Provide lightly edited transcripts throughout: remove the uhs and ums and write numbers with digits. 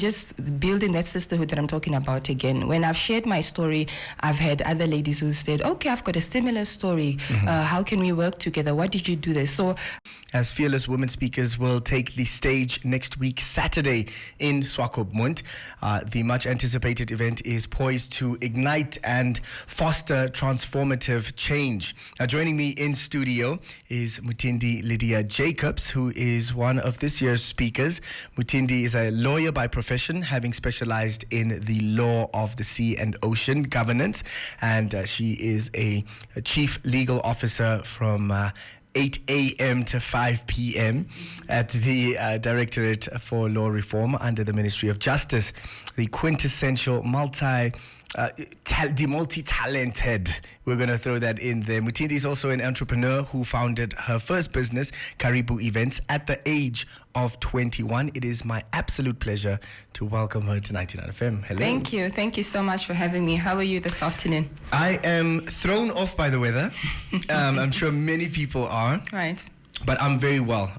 just building that sisterhood that I'm talking about again. When I've shared my story, I've had other ladies who said, okay, I've got a similar story. How can we work together? What did you do there? So, as fearless women speakers will take the stage next week, Saturday, in Swakopmund. The much anticipated event is poised to ignite and foster transformative change. Now, joining me in studio is Mutindi Lydia Jacobs, who is one of this year's speakers. Mutindi is a lawyer by profession, having specialized in the law of the sea and ocean governance, and she is a chief legal officer from 8 a.m. to 5 p.m. at the Directorate for Law Reform under the Ministry of Justice, the quintessential multi-talented. We're going to throw that in there. Mutindi is also an entrepreneur who founded her first business, Karibu Events, at the age of 21. It is my absolute pleasure to welcome her to 99 FM. Hello. Thank you. Thank you so much for having me. How are you this afternoon? I am thrown off by the weather. I'm sure many people are. Right. But I'm very well.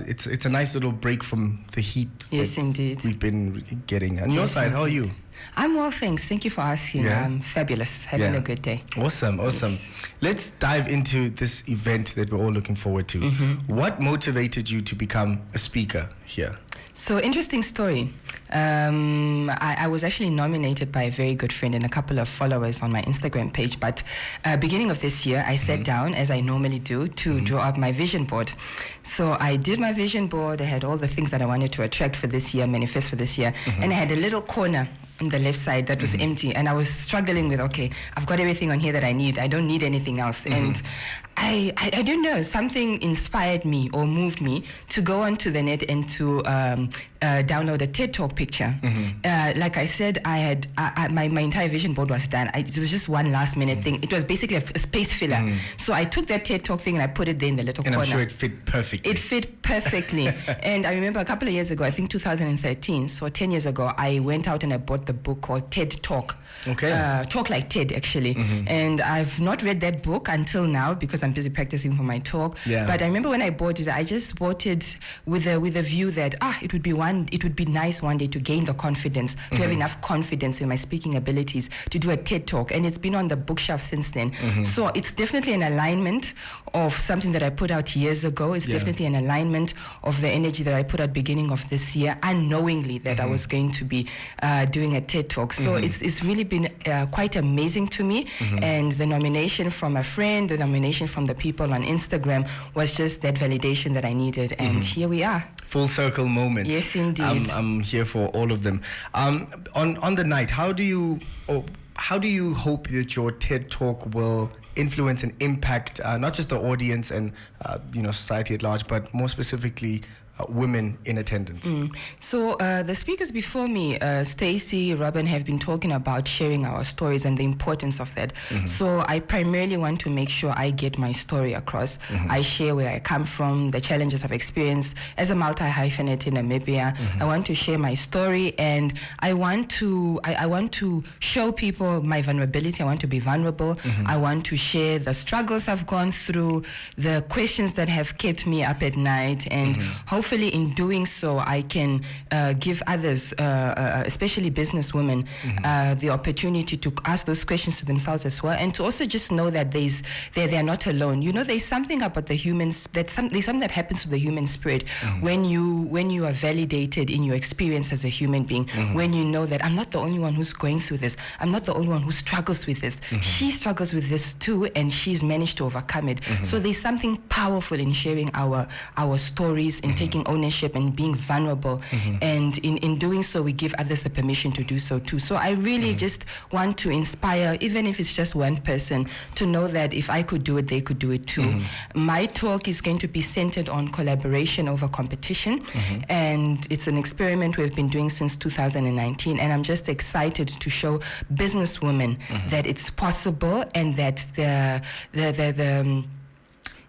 It's a nice little break from the heat. Yes, indeed. We've been getting. On your side, how are you? I'm well, thanks. Thank you for asking. Yeah. I'm fabulous. Having a good day. Awesome. Yes. Let's dive into this event that we're all looking forward to. What motivated you to become a speaker here? So, interesting story. I was actually nominated by a very good friend and a couple of followers on my Instagram page. But beginning of this year, I sat down, as I normally do, to draw up my vision board. So I did my vision board. I had all the things that I wanted to attract for this year, manifest for this year. And I had a little corner on the left side that was empty. And I was struggling with, okay, I've got everything on here that I need. I don't need anything else. And I don't know, something inspired me or moved me to go onto the net and to download a TED Talk picture. Like I said, I had my entire vision board was done. It was just one last minute thing. It was basically a space filler. So I took that TED Talk thing and I put it there in the little corner. And I'm sure it fit perfectly. It fit perfectly. And I remember a couple of years ago, I think 2013, so 10 years ago, I went out and I bought the book called TED Talk. Okay. Talk like TED, actually. And I've not read that book until now because I'm busy practicing for my talk. Yeah. But I remember when I bought it, I just bought it with a view that it would be nice one day to gain the confidence, to have enough confidence in my speaking abilities to do a TED Talk. And it's been on the bookshelf since then. So it's definitely an alignment of something that I put out years ago. It's definitely an alignment of the energy that I put out beginning of this year, unknowingly that I was going to be doing a TED Talk. So it's really been quite amazing to me. And the nomination from a friend, the nomination from the people on Instagram was just that validation that I needed. And here we are. Full circle moments. Yes, indeed. I'm here for all of them. On the night, how do you hope that your TED Talk will influence and impact not just the audience and society at large, but more specifically women in attendance? So the speakers before me, Stacey, Robin, have been talking about sharing our stories and the importance of that. So I primarily want to make sure I get my story across. I share where I come from, the challenges I've experienced as a multi-hyphenate in Namibia. I want to share my story, and I want to show people my vulnerability. I want to be vulnerable. I want to share the struggles I've gone through, the questions that have kept me up at night, and hopefully in doing so, I can give others, especially business women, the opportunity to ask those questions to themselves as well, and to also just know that they are not alone. There's something about the humans, there's something that happens to the human spirit when you are validated in your experience as a human being, when you know that I'm not the only one who's going through this, I'm not the only one who struggles with this. She struggles with this too, and she's managed to overcome it. So there's something powerful in sharing our stories, in taking ownership and being vulnerable, and in doing so we give others the permission to do so too. So I really just want to inspire, even if it's just one person, to know that if I could do it, they could do it too. My talk is going to be centered on collaboration over competition, and it's an experiment we've been doing since 2019, and I'm just excited to show business women that it's possible, and that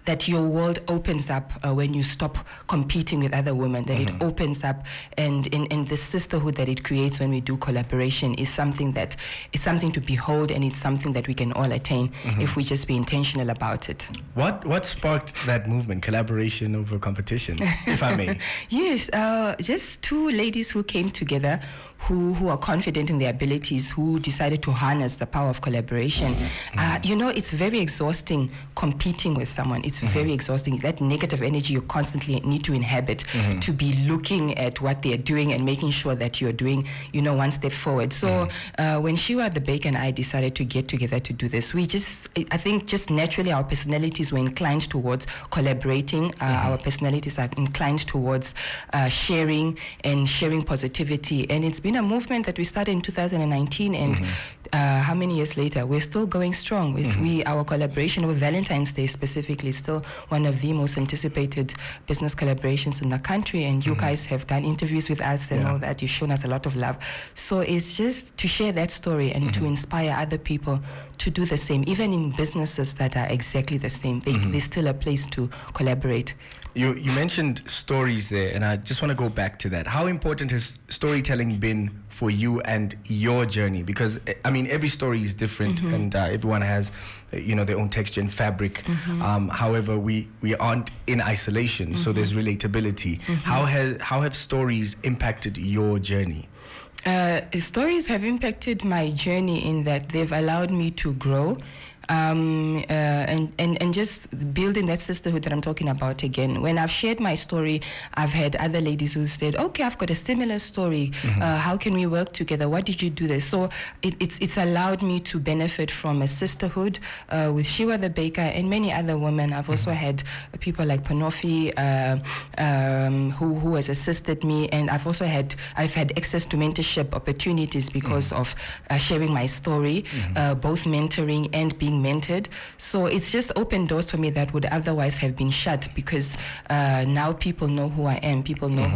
that your world opens up when you stop competing with other women, that it opens up, and in the sisterhood that it creates when we do collaboration is something to behold, and it's something that we can all attain if we just be intentional about it. What sparked that movement, collaboration over competition, if I may? Yes, just two ladies who came together, who are confident in their abilities, who decided to harness the power of collaboration. It's very exhausting competing with someone. It's very exhausting. That negative energy you constantly need to inhabit, to be looking at what they're doing and making sure that you're doing, one step forward. So when Shiwa the baker and I decided to get together to do this, I think just naturally our personalities were inclined towards collaborating. Our personalities are inclined towards sharing positivity. And it's been a movement that we started in 2019, and how many years later we're still going strong. Our collaboration over Valentine's Day specifically is still one of the most anticipated business collaborations in the country, and you guys have done interviews with us and all that. You've shown us a lot of love. So it's just to share that story and to inspire other people to do the same. Even in businesses that are exactly the same, there's still a place to collaborate. You mentioned stories there, and I just want to go back to that. How important has storytelling been for you and your journey? Because, I mean, every story is different, and everyone has, their own texture and fabric. However, we aren't in isolation, so there's relatability. How have stories impacted your journey? Stories have impacted my journey in that they've allowed me to grow. And just building that sisterhood that I'm talking about again. When I've shared my story, I've had other ladies who said, okay, I've got a similar story. How can we work together? What did you do there? So it's allowed me to benefit from a sisterhood with Shiwa the baker and many other women. I've also had people like Panofi who has assisted me, and I've had access to mentorship opportunities because of sharing my story, both mentoring and being mentored. So it's just opened doors for me that would otherwise have been shut, because now people know who I am, people know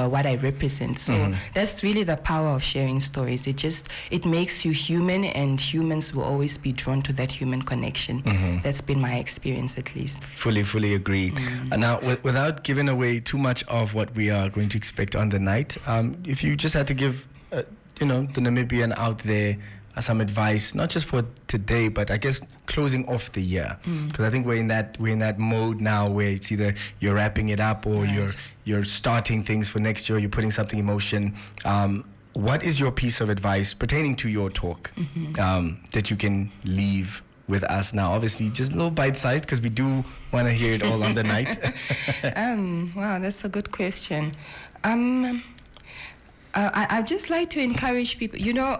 what I represent. So that's really the power of sharing stories. It makes you human, and humans will always be drawn to that human connection. That's been my experience, at least. Fully agree. Now, without giving away too much of what we are going to expect on the night, if you just had to give the Namibian out there some advice, not just for today, but I guess closing off the year, because I think we're in that mode now where it's either you're wrapping it up or you're starting things for next year, you're putting something in motion. What is your piece of advice pertaining to your talk that you can leave with us now? Obviously, just a little bite-sized, because we do want to hear it all on the night. Wow, that's a good question. I'd just like to encourage people.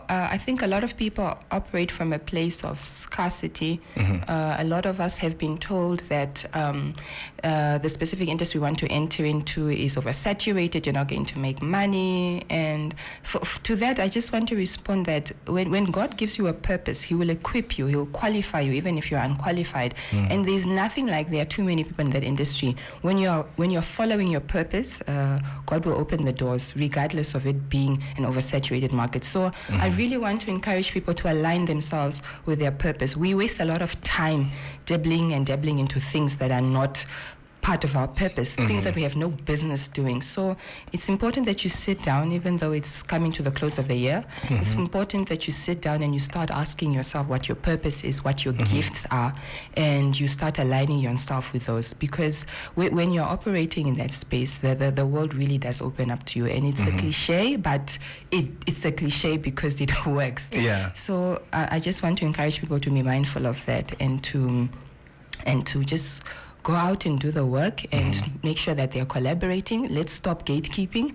I think a lot of people operate from a place of scarcity. A lot of us have been told that the specific industry we want to enter into is oversaturated. You're not going to make money. And to that, I just want to respond that when God gives you a purpose, He will equip you. He'll qualify you, even if you're unqualified. And there's nothing like there are too many people in that industry. When you're following your purpose, God will open the doors, regardless of it being an oversaturated market. So I really want to encourage people to align themselves with their purpose. We waste a lot of time dabbling into things that are not part of our purpose, things that we have no business doing. So it's important that you sit down, even though it's coming to the close of the year. It's important that you sit down and you start asking yourself what your purpose is, what your gifts are, and you start aligning yourself with those. Because when you're operating in that space, the world really does open up to you. And it's a cliche, but it's a cliche because it works. Yeah. So I just want to encourage people to be mindful of that, and to just go out and do the work and make sure that they're collaborating. Let's stop gatekeeping.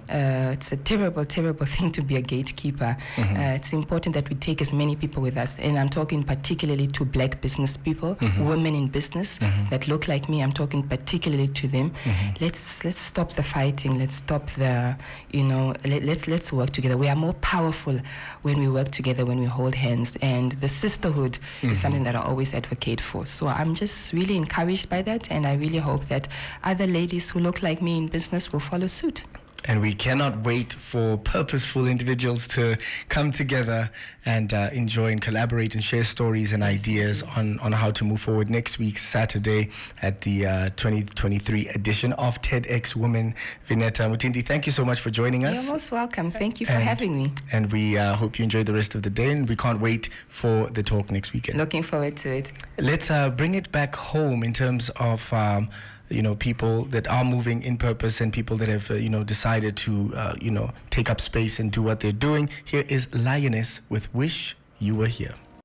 It's a terrible, terrible thing to be a gatekeeper. It's important that we take as many people with us. And I'm talking particularly to Black business people, women in business that look like me. I'm talking particularly to them. Let's stop the fighting. Let's stop the, let's work together. We are more powerful when we work together, when we hold hands. And the sisterhood is something that I always advocate for. So I'm just really encouraged by that, and I really hope that other ladies who look like me in business will follow suit. And we cannot wait for purposeful individuals to come together and enjoy and collaborate and share stories and ideas on how to move forward next week, Saturday, at the 2023 edition of TEDxWomenVineta. Mutindi, thank you so much for joining us. You're most welcome. Thank you for having me. And we hope you enjoy the rest of the day, and we can't wait for the talk next weekend. Looking forward to it. Let's bring it back home in terms of people that are moving in purpose and people that have, decided to, take up space and do what they're doing. Here is Lioness with Wish You Were Here.